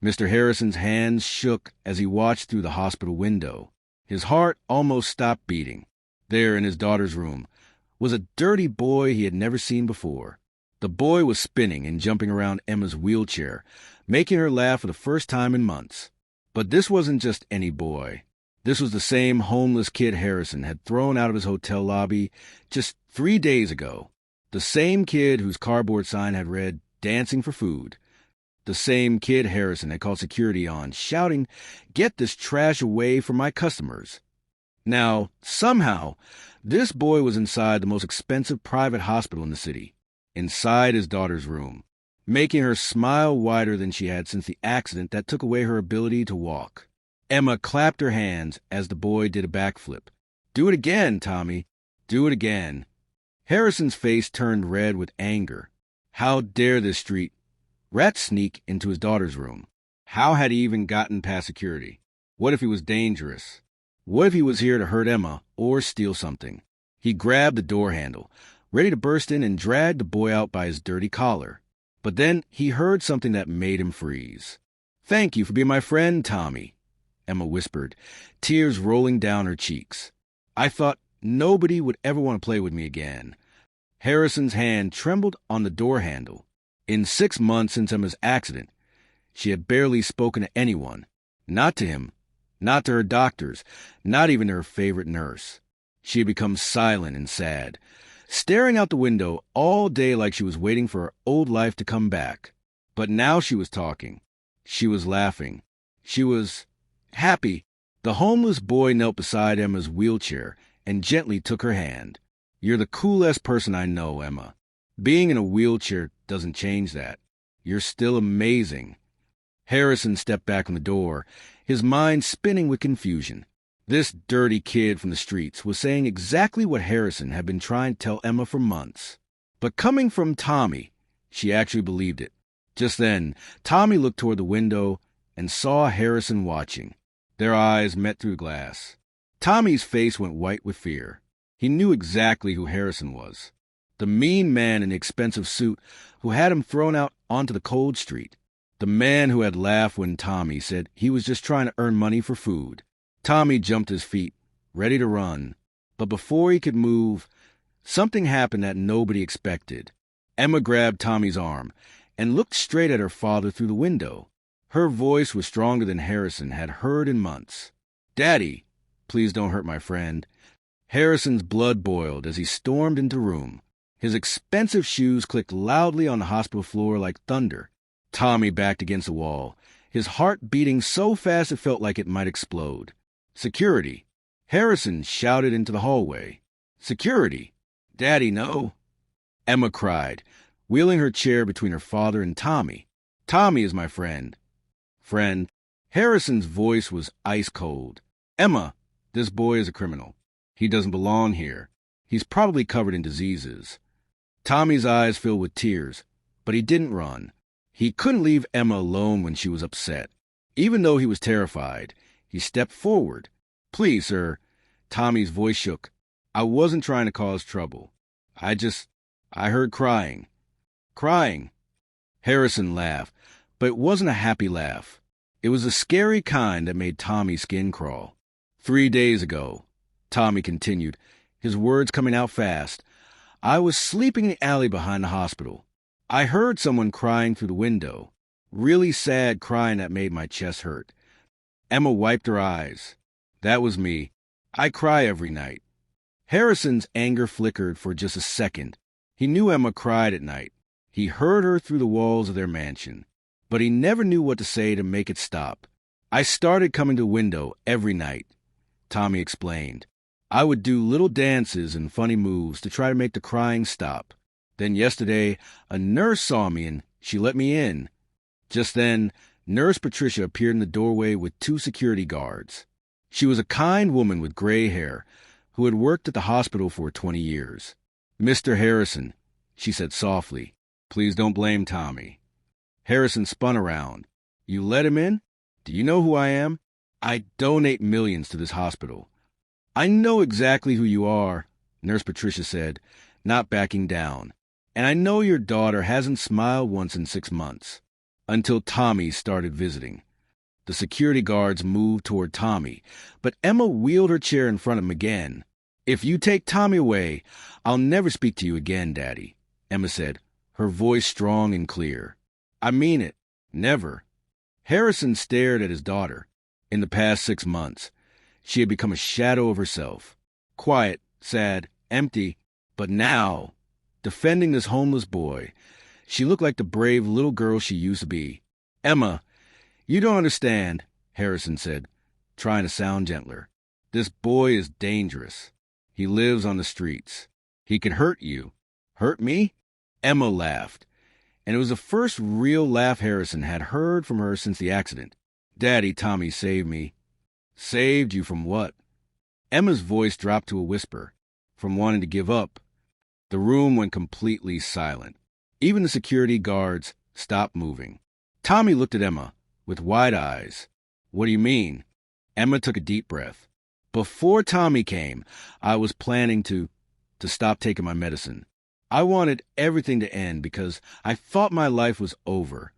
Mr. Harrison's hands shook as he watched through the hospital window. His heart almost stopped beating. There, in his daughter's room, was a dirty boy he had never seen before. The boy was spinning and jumping around Emma's wheelchair, making her laugh for the first time in months. But this wasn't just any boy. This was the same homeless kid Harrison had thrown out of his hotel lobby just 3 days ago. The same kid whose cardboard sign had read, "Dancing for Food." The same kid Harrison had called security on, shouting, "Get this trash away from my customers." Now, somehow, this boy was inside the most expensive private hospital in the city, inside his daughter's room, making her smile wider than she had since the accident that took away her ability to walk. Emma clapped her hands as the boy did a backflip. "Do it again, Tommy. Do it again." Harrison's face turned red with anger. How dare this street rat sneak into his daughter's room? How had he even gotten past security? What if he was dangerous? What if he was here to hurt Emma or steal something? He grabbed the door handle, ready to burst in and drag the boy out by his dirty collar. But then he heard something that made him freeze. "Thank you for being my friend, Tommy," Emma whispered, tears rolling down her cheeks. "I thought nobody would ever want to play with me again." Harrison's hand trembled on the door handle. In 6 months since Emma's accident, she had barely spoken to anyone. Not to him, not to her doctors, not even to her favorite nurse. She had become silent and sad, staring out the window all day like she was waiting for her old life to come back. But now she was talking. She was laughing. She was happy. The homeless boy knelt beside Emma's wheelchair and gently took her hand. "You're the coolest person I know, Emma. Being in a wheelchair doesn't change that. You're still amazing." Harrison stepped back from the door, his mind spinning with confusion. This dirty kid from the streets was saying exactly what Harrison had been trying to tell Emma for months. But coming from Tommy, she actually believed it. Just then, Tommy looked toward the window and saw Harrison watching. Their eyes met through glass. Tommy's face went white with fear. He knew exactly who Harrison was. The mean man in the expensive suit who had him thrown out onto the cold street. The man who had laughed when Tommy said he was just trying to earn money for food. Tommy jumped to his feet, ready to run. But before he could move, something happened that nobody expected. Emma grabbed Tommy's arm and looked straight at her father through the window. Her voice was stronger than Harrison had heard in months. "Daddy, please don't hurt my friend." Harrison's blood boiled as he stormed into the room. His expensive shoes clicked loudly on the hospital floor like thunder. Tommy backed against the wall, his heart beating so fast it felt like it might explode. "Security!" Harrison shouted into the hallway. "Security! Daddy, no!" Emma cried, wheeling her chair between her father and Tommy. "Tommy is my friend." "Friend?" Harrison's voice was ice cold. "Emma, this boy is a criminal. He doesn't belong here. He's probably covered in diseases." Tommy's eyes filled with tears, but he didn't run. He couldn't leave Emma alone when she was upset. Even though he was terrified, he stepped forward. "Please, sir." Tommy's voice shook. "I wasn't trying to cause trouble. I heard crying." "Crying?" Harrison laughed, but it wasn't a happy laugh. It was a scary kind that made Tommy's skin crawl. 3 days ago, Tommy continued, his words coming out fast, "I was sleeping in the alley behind the hospital. I heard someone crying through the window. Really sad crying that made my chest hurt." Emma wiped her eyes. "That was me. I cry every night." Harrison's anger flickered for just a second. He knew Emma cried at night. He heard her through the walls of their mansion. But he never knew what to say to make it stop. "I started coming to the window every night," Tommy explained. "I would do little dances and funny moves to try to make the crying stop. Then yesterday, a nurse saw me and she let me in. Just then, Nurse Patricia appeared in the doorway with 2 security guards. She was a kind woman with gray hair who had worked at the hospital for 20 years. "Mr. Harrison," she said softly, "please don't blame Tommy." Harrison spun around. "You let him in? Do you know who I am? I donate millions to this hospital." "I know exactly who you are," Nurse Patricia said, not backing down. "And I know your daughter hasn't smiled once in 6 months. until Tommy started visiting. The security guards moved toward Tommy, but Emma wheeled her chair in front of him again. "If you take Tommy away, I'll never speak to you again, Daddy," Emma said, her voice strong and clear. "I mean it. Never." Harrison stared at his daughter. In the past 6 months, she had become a shadow of herself. Quiet, sad, empty. But now, defending this homeless boy, she looked like the brave little girl she used to be. "Emma, you don't understand," Harrison said, trying to sound gentler. "This boy is dangerous. He lives on the streets. He could hurt you." "Hurt me?" Emma laughed, and it was the first real laugh Harrison had heard from her since the accident. "Daddy, Tommy saved me." "Saved you from what?" Emma's voice dropped to a whisper. "From wanting to give up." The room went completely silent. Even the security guards stopped moving. Tommy looked at Emma with wide eyes. "What do you mean?" Emma took a deep breath. "Before Tommy came, I was planning to stop taking my medicine. I wanted everything to end because I thought my life was over."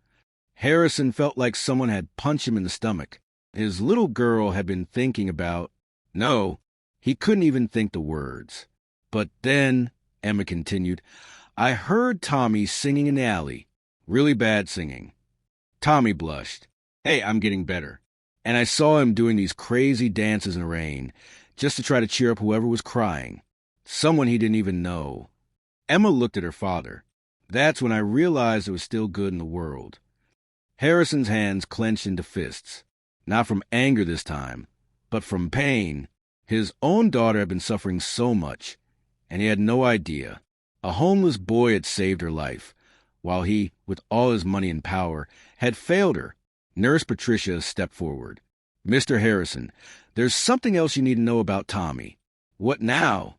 Harrison felt like someone had punched him in the stomach. His little girl had been thinking about... No, he couldn't even think the words. "But then," Emma continued, "I heard Tommy singing in the alley. Really bad singing." Tommy blushed. "Hey, I'm getting better." "And I saw him doing these crazy dances in the rain, just to try to cheer up whoever was crying. Someone he didn't even know." Emma looked at her father. "That's when I realized there was still good in the world." Harrison's hands clenched into fists. Not from anger this time, but from pain. His own daughter had been suffering so much, and he had no idea. A homeless boy had saved her life, while he, with all his money and power, had failed her. Nurse Patricia stepped forward. "Mr. Harrison, there's something else you need to know about Tommy." "What now?"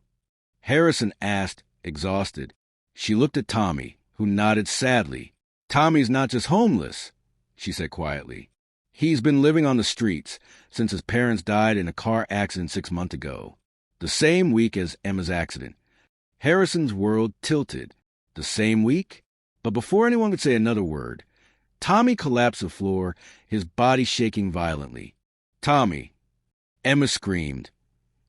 Harrison asked, exhausted. She looked at Tommy, who nodded sadly. "Tommy's not just homeless," she said quietly. "He's been living on the streets since his parents died in a car accident 6 months ago. The same week as Emma's accident." Harrison's world tilted. The same week? But before anyone could say another word, Tommy collapsed to the floor, his body shaking violently. "Tommy!" Emma screamed,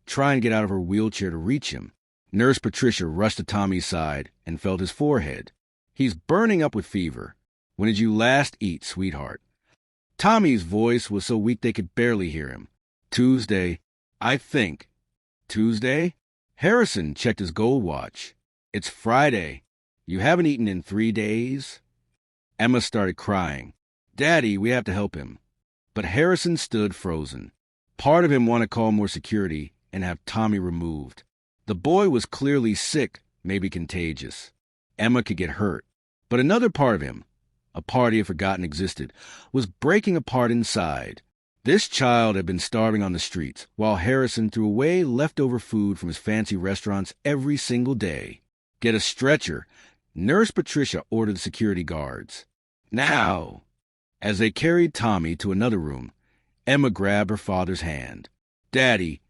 trying to get out of her wheelchair to reach him. Nurse Patricia rushed to Tommy's side and felt his forehead. "He's burning up with fever. When did you last eat, sweetheart?" Tommy's voice was so weak they could barely hear him. "Tuesday, I think." "Tuesday?" Harrison checked his gold watch. "It's Friday. You haven't eaten in 3 days?" Emma started crying. "Daddy, we have to help him." But Harrison stood frozen. Part of him wanted to call more security and have Tommy removed. The boy was clearly sick, maybe contagious. Emma could get hurt. But another part of him, a part he had forgotten existed, was breaking apart inside. This child had been starving on the streets, while Harrison threw away leftover food from his fancy restaurants every single day. "Get a stretcher," Nurse Patricia ordered the security guards. "Now!" As they carried Tommy to another room, Emma grabbed her father's hand. "Daddy,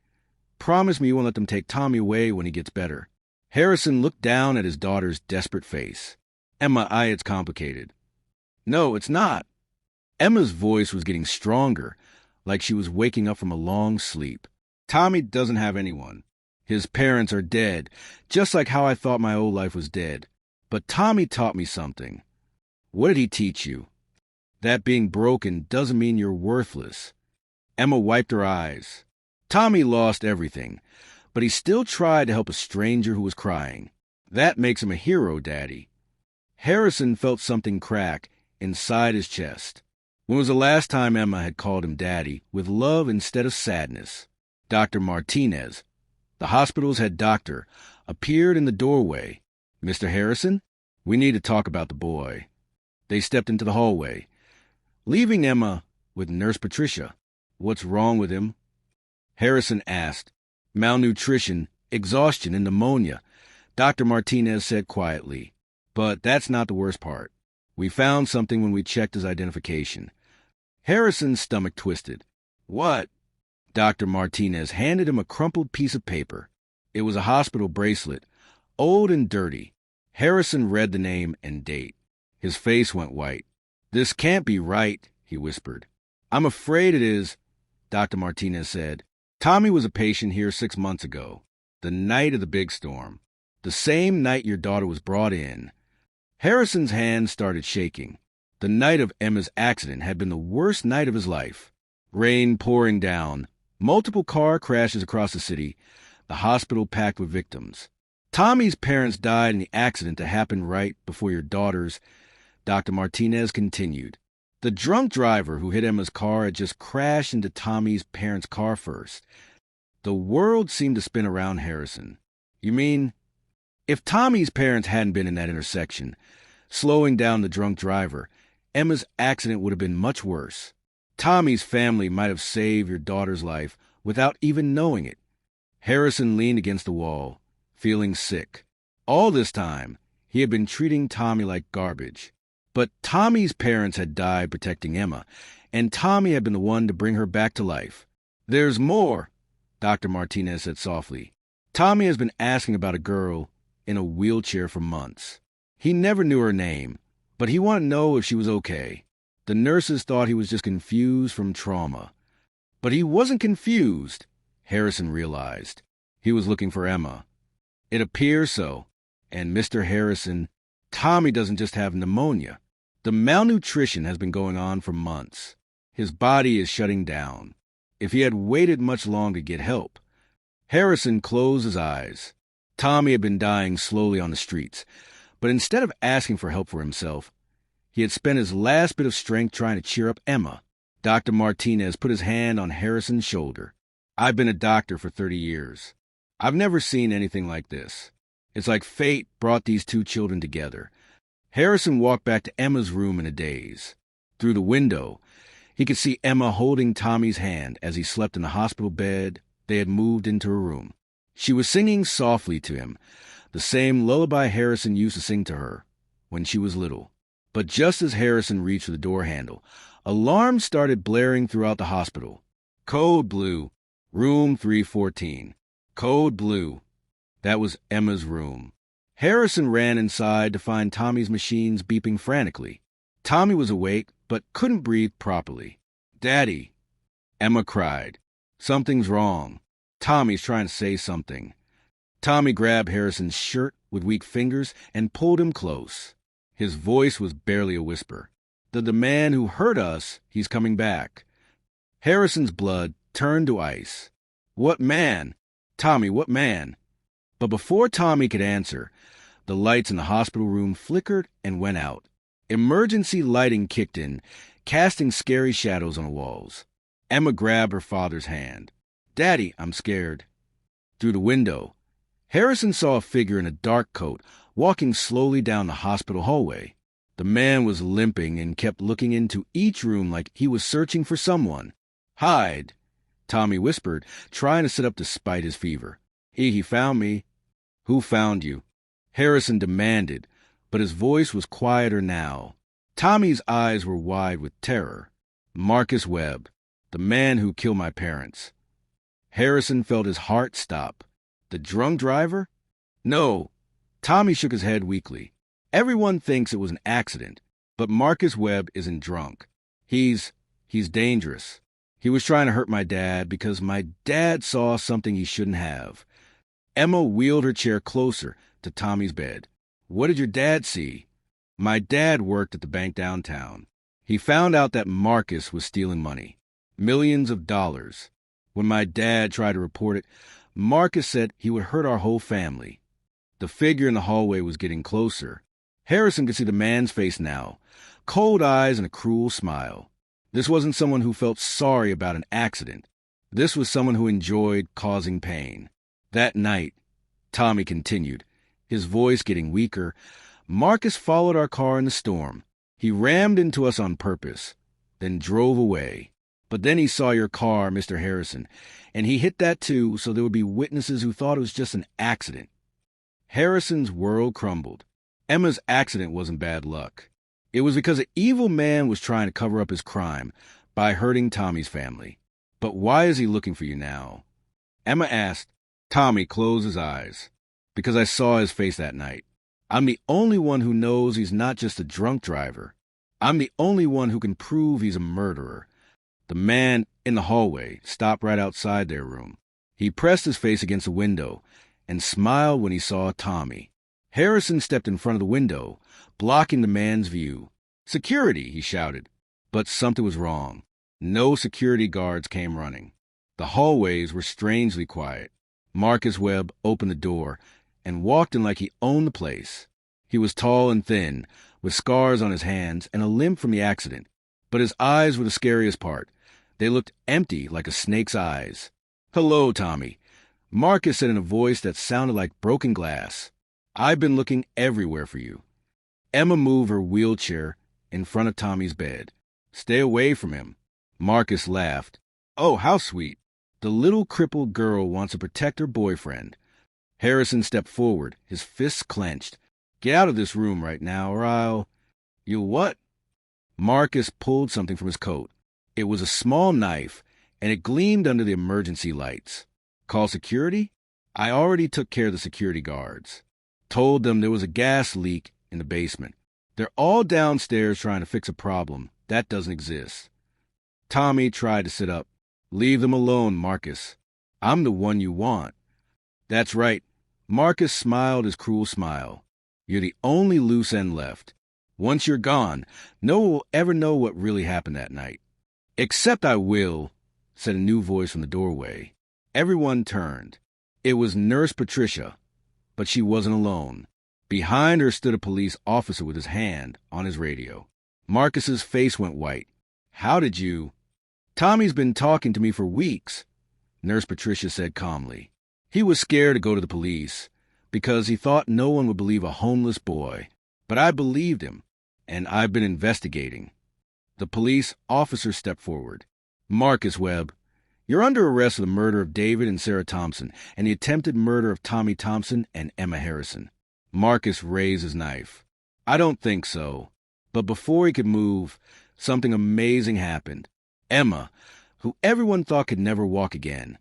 promise me you won't let them take Tommy away when he gets better." Harrison looked down at his daughter's desperate face. "Emma, it's complicated." "No, it's not." Emma's voice was getting stronger, like she was waking up from a long sleep. "Tommy doesn't have anyone. His parents are dead, just like how I thought my old life was dead. But Tommy taught me something." "What did he teach you?" "That being broken doesn't mean you're worthless." Emma wiped her eyes. "Tommy lost everything, but he still tried to help a stranger who was crying. That makes him a hero, Daddy." Harrison felt something crack inside his chest. When was the last time Emma had called him Daddy with love instead of sadness? Dr. Martinez, the hospital's head doctor, appeared in the doorway. "Mr. Harrison, we need to talk about the boy." They stepped into the hallway, leaving Emma with Nurse Patricia. "What's wrong with him?" Harrison asked. "Malnutrition, exhaustion, and pneumonia," Dr. Martinez said quietly. "But that's not the worst part. We found something when we checked his identification." Harrison's stomach twisted. "What?" Dr. Martinez handed him a crumpled piece of paper. It was a hospital bracelet, old and dirty. Harrison read the name and date. His face went white. "This can't be right," he whispered. "I'm afraid it is," Dr. Martinez said. "Tommy was a patient here 6 months ago, the night of the big storm, the same night your daughter was brought in." Harrison's hands started shaking. The night of Emma's accident had been the worst night of his life. Rain pouring down, multiple car crashes across the city, the hospital packed with victims. "Tommy's parents died in the accident that happened right before your daughter's," Dr. Martinez continued. "The drunk driver who hit Emma's car had just crashed into Tommy's parents' car first." The world seemed to spin around Harrison. "You mean, if Tommy's parents hadn't been in that intersection, slowing down the drunk driver, Emma's accident would have been much worse? Tommy's family might have saved your daughter's life without even knowing it." Harrison leaned against the wall, feeling sick. All this time, he had been treating Tommy like garbage. But Tommy's parents had died protecting Emma, and Tommy had been the one to bring her back to life. "There's more," Dr. Martinez said softly. "Tommy has been asking about a girl in a wheelchair for months. He never knew her name, but he wanted to know if she was okay. The nurses thought he was just confused from trauma. But he wasn't confused," Harrison realized. "He was looking for Emma. It appears so. And Mr. Harrison, Tommy doesn't just have pneumonia. The malnutrition has been going on for months. His body is shutting down. If he had waited much longer to get help." Harrison closed his eyes. Tommy had been dying slowly on the streets, but instead of asking for help for himself, he had spent his last bit of strength trying to cheer up Emma. Dr. Martinez put his hand on Harrison's shoulder. "I've been a doctor for 30 years. I've never seen anything like this. It's like fate brought these two children together." Harrison walked back to Emma's room in a daze. Through the window, he could see Emma holding Tommy's hand as he slept in the hospital bed they had moved into her room. She was singing softly to him, the same lullaby Harrison used to sing to her when she was little. But just as Harrison reached for the door handle, alarms started blaring throughout the hospital. "Code blue, room 314. Code blue." That was Emma's room. Harrison ran inside to find Tommy's machines beeping frantically. Tommy was awake, but couldn't breathe properly. "Daddy," Emma cried. "Something's wrong." Tommy's trying to say something. Tommy grabbed Harrison's shirt with weak fingers and pulled him close. His voice was barely a whisper. The man who hurt us, he's coming back." Harrison's blood turned to ice. "What man? Tommy, what man?" But before Tommy could answer, the lights in the hospital room flickered and went out. Emergency lighting kicked in, casting scary shadows on the walls. Emma grabbed her father's hand. "Daddy, I'm scared." Through the window, Harrison saw a figure in a dark coat walking slowly down the hospital hallway. The man was limping and kept looking into each room like he was searching for someone. "Hide," Tommy whispered, trying to sit up despite his fever. He found me." "Who found you?" Harrison demanded, but his voice was quieter now. Tommy's eyes were wide with terror. "Marcus Webb, the man who killed my parents." Harrison felt his heart stop. "The drunk driver?" "No." Tommy shook his head weakly. "Everyone thinks it was an accident, but Marcus Webb isn't drunk. He's dangerous. He was trying to hurt my dad because my dad saw something he shouldn't have." Emma wheeled her chair closer to Tommy's bed. "What did your dad see?" "My dad worked at the bank downtown. He found out that Marcus was stealing money. Millions of dollars. When my dad tried to report it, Marcus said he would hurt our whole family." The figure in the hallway was getting closer. Harrison could see the man's face now, cold eyes and a cruel smile. This wasn't someone who felt sorry about an accident. This was someone who enjoyed causing pain. "That night," Tommy continued, his voice getting weaker, "Marcus followed our car in the storm. He rammed into us on purpose, then drove away. But then he saw your car, Mr. Harrison, and he hit that too, so there would be witnesses who thought it was just an accident." Harrison's world crumbled. Emma's accident wasn't bad luck. It was because an evil man was trying to cover up his crime by hurting Tommy's family. "But why is he looking for you now?" Emma asked. Tommy closed his eyes. "Because I saw his face that night. I'm the only one who knows he's not just a drunk driver. I'm the only one who can prove he's a murderer. The man in the hallway stopped right outside their room. He pressed his face against the window and smiled when he saw Tommy. Harrison stepped in front of the window, blocking the man's view. "Security!" he shouted. But something was wrong. No security guards came running. The hallways were strangely quiet. Marcus Webb opened the door and walked in like he owned the place. He was tall and thin, with scars on his hands and a limp from the accident. But his eyes were the scariest part. They looked empty like a snake's eyes. "Hello, Tommy," Marcus said in a voice that sounded like broken glass. "I've been looking everywhere for you." Emma moved her wheelchair in front of Tommy's bed. "Stay away from him." Marcus laughed. "Oh, how sweet. The little crippled girl wants to protect her boyfriend." Harrison stepped forward, his fists clenched. "Get out of this room right now, or I'll—" "You'll what?" Marcus pulled something from his coat. It was a small knife, and it gleamed under the emergency lights. "Call security?" "I already took care of the security guards. Told them there was a gas leak in the basement. They're all downstairs trying to fix a problem that doesn't exist." Tommy tried to sit up. "Leave them alone, Marcus. I'm the one you want." "That's right." Marcus smiled his cruel smile. "You're the only loose end left. Once you're gone, no one will ever know what really happened that night." "Except I will," said a new voice from the doorway. Everyone turned. It was Nurse Patricia, but she wasn't alone. Behind her stood a police officer with his hand on his radio. Marcus's face went white. "How did you—" "Tommy's been talking to me for weeks," Nurse Patricia said calmly. "He was scared to go to the police because he thought no one would believe a homeless boy. But I believed him, and I've been investigating." The police officer stepped forward. "Marcus Webb, you're under arrest for the murder of David and Sarah Thompson and the attempted murder of Tommy Thompson and Emma Harrison." Marcus raised his knife. "I don't think so." But before he could move, something amazing happened. Emma, who everyone thought could never walk again,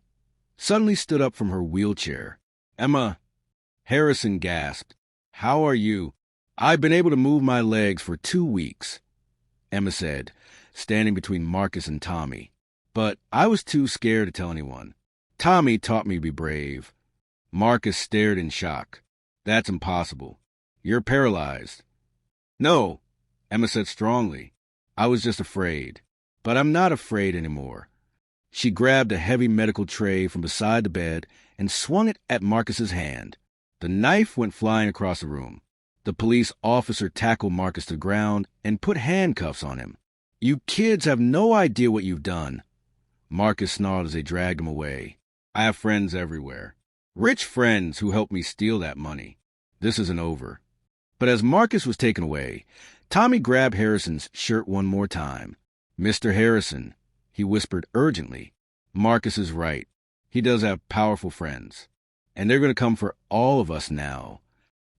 suddenly stood up from her wheelchair. "Emma," Harrison gasped. "How are you?" "I've been able to move my legs for 2 weeks," Emma said, standing between Marcus and Tommy. "But I was too scared to tell anyone. Tommy taught me to be brave." Marcus stared in shock. "That's impossible. You're paralyzed." "No," Emma said strongly. "I was just afraid. But I'm not afraid anymore." She grabbed a heavy medical tray from beside the bed and swung it at Marcus's hand. The knife went flying across the room. The police officer tackled Marcus to the ground and put handcuffs on him. "You kids have no idea what you've done," Marcus snarled as they dragged him away. "I have friends everywhere. Rich friends who helped me steal that money. This isn't over." But as Marcus was taken away, Tommy grabbed Harrison's shirt one more time. "Mr. Harrison," he whispered urgently, "Marcus is right. He does have powerful friends. And they're going to come for all of us now."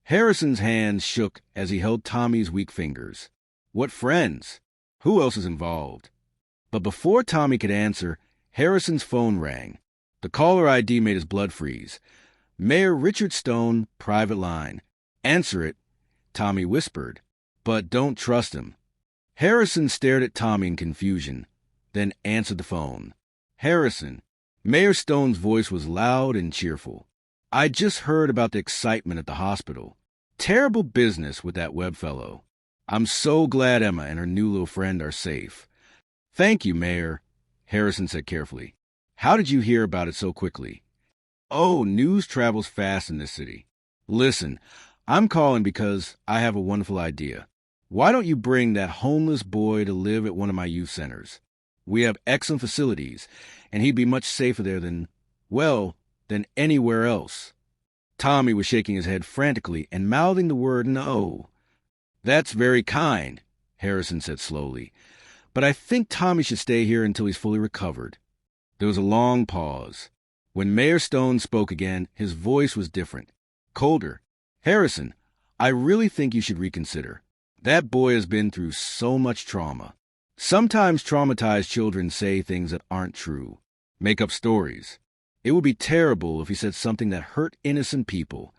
Harrison's hands shook as he held Tommy's weak fingers. "What friends? Who else is involved?" But before Tommy could answer, Harrison's phone rang. The caller ID made his blood freeze. "Mayor Richard Stone, private line." "Answer it," Tommy whispered, "but don't trust him." Harrison stared at Tommy in confusion, then answered the phone. "Harrison." Mayor Stone's voice was loud and cheerful. "I just heard about the excitement at the hospital. Terrible business with that Webb fellow. I'm so glad Emma and her new little friend are safe." "Thank you, Mayor," Harrison said carefully. "How did you hear about it so quickly?" "Oh, news travels fast in this city. Listen, I'm calling because I have a wonderful idea. Why don't you bring that homeless boy to live at one of my youth centers? We have excellent facilities, and he'd be much safer there than anywhere else." Tommy was shaking his head frantically and mouthing the word no. "That's very kind," Harrison said slowly, "but I think Tommy should stay here until he's fully recovered." There was a long pause. When Mayor Stone spoke again, his voice was different, colder. "Harrison, I really think you should reconsider. That boy has been through so much trauma. Sometimes traumatized children say things that aren't true, make up stories. It would be terrible if he said something that hurt innocent people."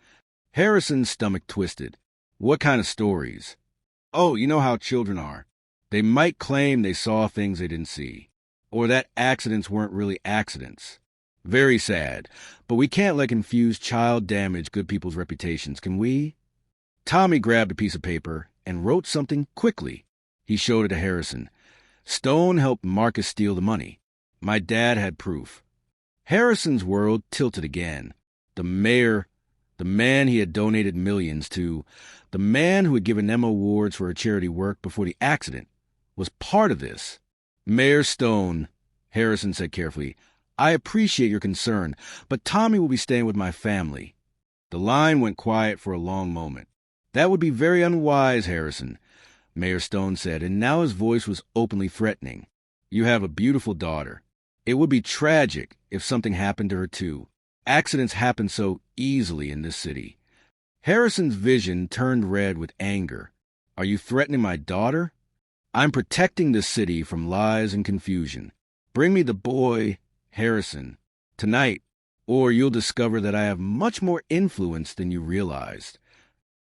Harrison's stomach twisted. "What kind of stories?" "Oh, you know how children are. They might claim they saw things they didn't see, or that accidents weren't really accidents. Very sad, but we can't let confused child damage good people's reputations, can we? Tommy grabbed a piece of paper and wrote something quickly. He showed it to Harrison. Stone helped Marcus steal the money. My dad had proof. Harrison's world tilted again. The mayor, the man he had donated millions to, the man who had given Emma awards for her charity work before the accident, was part of this. Mayor Stone, Harrison said carefully, I appreciate your concern, but Tommy will be staying with my family. The line went quiet for a long moment. That would be very unwise, Harrison, Mayor Stone said, and now his voice was openly threatening. You have a beautiful daughter. It would be tragic if something happened to her, too. Accidents happen so easily in this city. Harrison's vision turned red with anger. Are you threatening my daughter? I'm protecting this city from lies and confusion. Bring me the boy, Harrison, tonight, or you'll discover that I have much more influence than you realized.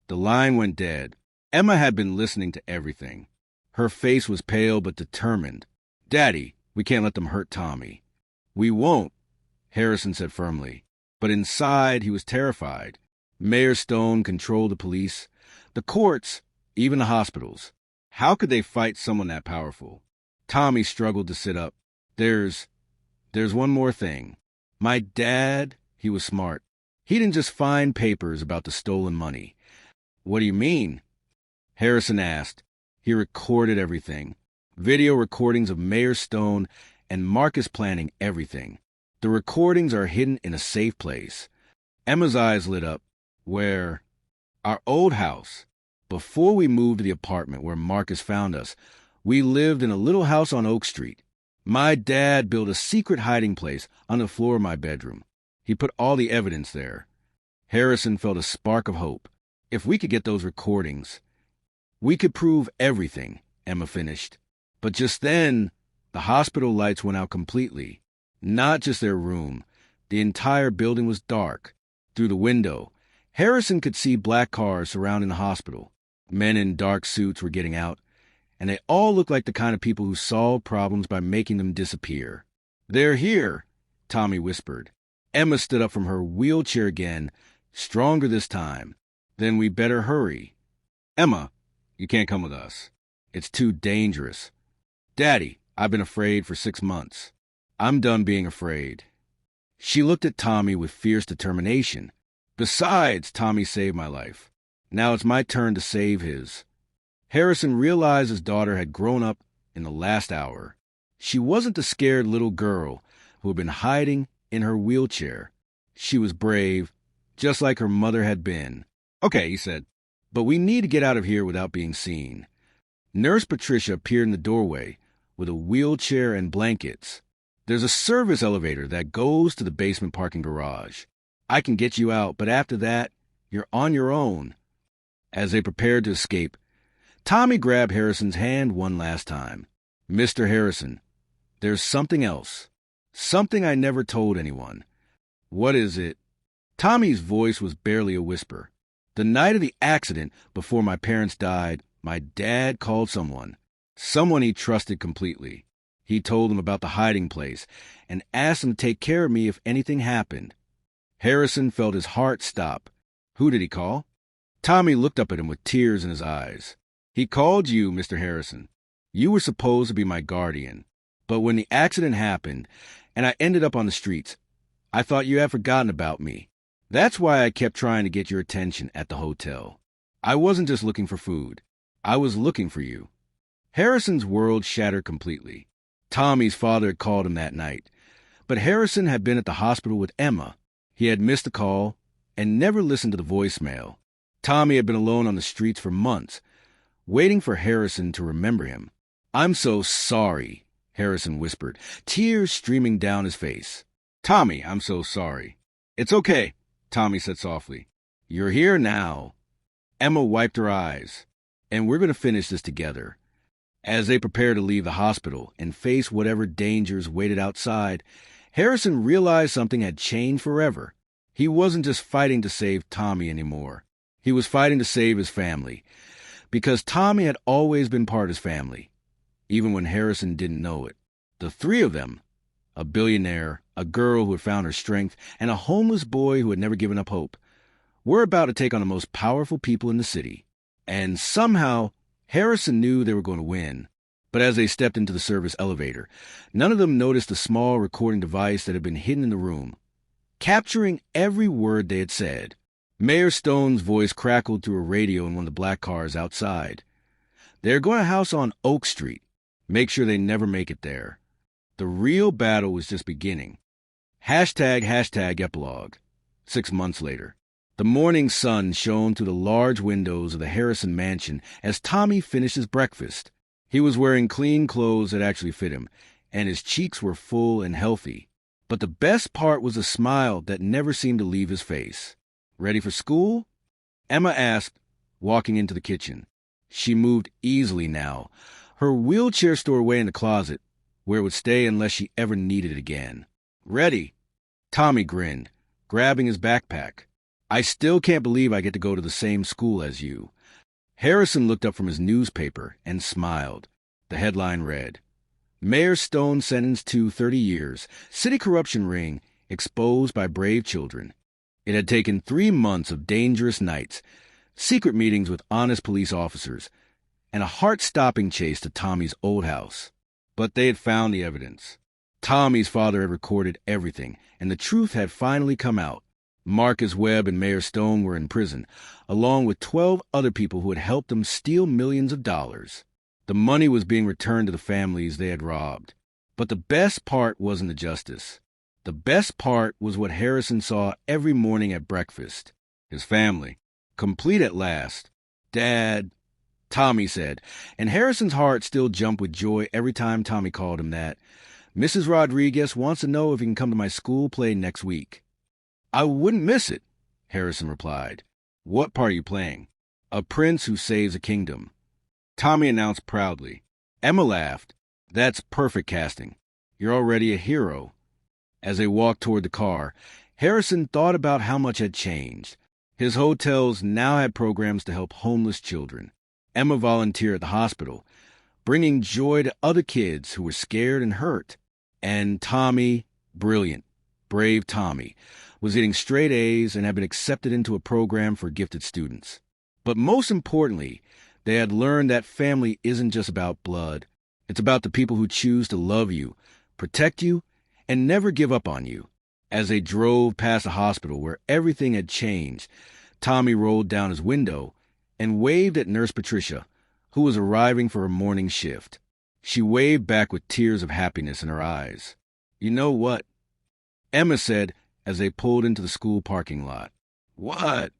The line went dead. Emma had been listening to everything. Her face was pale but determined. Daddy, we can't let them hurt Tommy. We won't, Harrison said firmly. But inside, he was terrified. Mayor Stone controlled the police, the courts, even the hospitals. How could they fight someone that powerful? Tommy struggled to sit up. There's one more thing. My dad, he was smart. He didn't just find papers about the stolen money. What do you mean? Harrison asked. He recorded everything. Video recordings of Mayor Stone and Marcus planning everything. The recordings are hidden in a safe place. Emma's eyes lit up. Where? Our old house. Before we moved to the apartment where Marcus found us, we lived in a little house on Oak Street. My dad built a secret hiding place on the floor of my bedroom. He put all the evidence there. Harrison felt a spark of hope. If we could get those recordings, we could prove everything, Emma finished. But just then, the hospital lights went out completely. Not just their room. The entire building was dark. Through the window, Harrison could see black cars surrounding the hospital. Men in dark suits were getting out, and they all looked like the kind of people who solve problems by making them disappear. They're here, Tommy whispered. Emma stood up from her wheelchair again, stronger this time. Then we better hurry. Emma, you can't come with us. It's too dangerous. Daddy, I've been afraid for 6 months. I'm done being afraid. She looked at Tommy with fierce determination. Besides, Tommy saved my life. Now it's my turn to save his. Harrison realized his daughter had grown up in the last hour. She wasn't the scared little girl who had been hiding in her wheelchair. She was brave, just like her mother had been. Okay, he said, but we need to get out of here without being seen. Nurse Patricia appeared in the doorway with a wheelchair and blankets. There's a service elevator that goes to the basement parking garage. I can get you out, but after that, you're on your own. As they prepared to escape, Tommy grabbed Harrison's hand one last time. Mr. Harrison, there's something else. Something I never told anyone. What is it? Tommy's voice was barely a whisper. The night of the accident, before my parents died, my dad called someone he trusted completely. He told him about the hiding place and asked him to take care of me if anything happened. Harrison felt his heart stop. Who did he call? Tommy looked up at him with tears in his eyes. He called you, Mr. Harrison. You were supposed to be my guardian. But when the accident happened and I ended up on the streets, I thought you had forgotten about me. That's why I kept trying to get your attention at the hotel. I wasn't just looking for food. I was looking for you. Harrison's world shattered completely. Tommy's father had called him that night, but Harrison had been at the hospital with Emma. He had missed a call and never listened to the voicemail. Tommy had been alone on the streets for months, waiting for Harrison to remember him. I'm so sorry, Harrison whispered, tears streaming down his face. Tommy, I'm so sorry. It's okay, Tommy said softly. You're here now. Emma wiped her eyes. And we're going to finish this together. As they prepared to leave the hospital and face whatever dangers waited outside, Harrison realized something had changed forever. He wasn't just fighting to save Tommy anymore. He was fighting to save his family, because Tommy had always been part of his family. even when Harrison didn't know it. The three of them, a billionaire, a girl who had found her strength, and a homeless boy who had never given up hope, were about to take on the most powerful people in the city. And somehow, Harrison knew they were going to win. But as they stepped into the service elevator, none of them noticed the small recording device that had been hidden in the room, capturing every word they had said. Mayor Stone's voice crackled through a radio in one of the black cars outside. "They're going to house on Oak Street. Make sure they never make it there. The real battle was just beginning." Hashtag epilogue. 6 months later. The morning sun shone through the large windows of the Harrison mansion as Tommy finished his breakfast. He was wearing clean clothes that actually fit him, and his cheeks were full and healthy. But the best part was a smile that never seemed to leave his face. "Ready for school?" Emma asked, walking into the kitchen. She moved easily now, her wheelchair stored away in the closet, where it would stay unless she ever needed it again. "Ready." Tommy grinned, grabbing his backpack. "I still can't believe I get to go to the same school as you." Harrison looked up from his newspaper and smiled. The headline read, "Mayor Stone sentenced to 30 years, city corruption ring exposed by brave children." It had taken 3 months of dangerous nights, secret meetings with honest police officers, and a heart-stopping chase to Tommy's old house. But they had found the evidence. Tommy's father had recorded everything, and the truth had finally come out. Marcus Webb and Mayor Stone were in prison, along with 12 other people who had helped them steal millions of dollars. The money was being returned to the families they had robbed. But the best part wasn't the justice. The best part was what Harrison saw every morning at breakfast. His family, complete at last. "Dad," Tommy said, and Harrison's heart still jumped with joy every time Tommy called him that. "Mrs. Rodriguez wants to know if he can come to my school play next week." "I wouldn't miss it," Harrison replied. "What part are you playing?" "A prince who saves a kingdom," Tommy announced proudly. Emma laughed. "That's perfect casting. You're already a hero." As they walked toward the car, Harrison thought about how much had changed. His hotels now had programs to help homeless children. Emma volunteered at the hospital, bringing joy to other kids who were scared and hurt. And Tommy, brilliant, brave Tommy, was getting straight A's and had been accepted into a program for gifted students. But most importantly, they had learned that family isn't just about blood. It's about the people who choose to love you, protect you, and never give up on you. As they drove past a hospital where everything had changed, Tommy rolled down his window and waved at Nurse Patricia, who was arriving for her morning shift. She waved back with tears of happiness in her eyes. "You know what?" Emma said as they pulled into the school parking lot. "What?"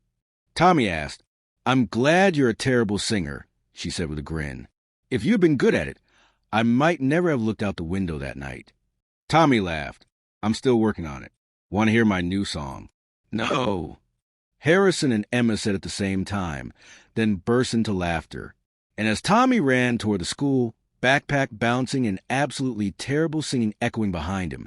Tommy asked. "I'm glad you're a terrible singer," she said with a grin. "If you'd been good at it, I might never have looked out the window that night." Tommy laughed. "I'm still working on it. Want to hear my new song?" "No." Harrison and Emma said at the same time, then burst into laughter. And as Tommy ran toward the school, backpack bouncing and absolutely terrible singing echoing behind him,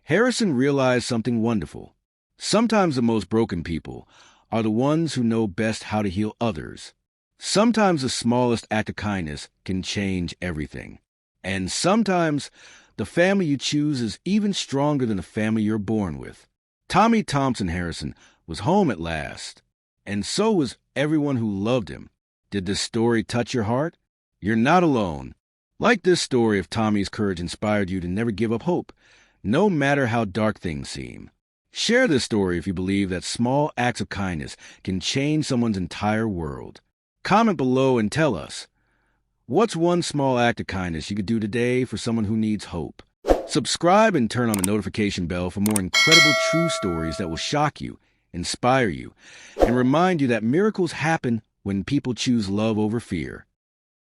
Harrison realized something wonderful. Sometimes the most broken people are the ones who know best how to heal others. Sometimes the smallest act of kindness can change everything. And sometimes the family you choose is even stronger than the family you're born with. Tommy Thompson Harrison was home at last, and so was everyone who loved him. Did this story touch your heart? You're not alone. Like this story of Tommy's courage inspired you to never give up hope, no matter how dark things seem. Share this story if you believe that small acts of kindness can change someone's entire world. Comment below and tell us, what's one small act of kindness you could do today for someone who needs hope? Subscribe and turn on the notification bell for more incredible true stories that will shock you, inspire you, and remind you that miracles happen when people choose love over fear.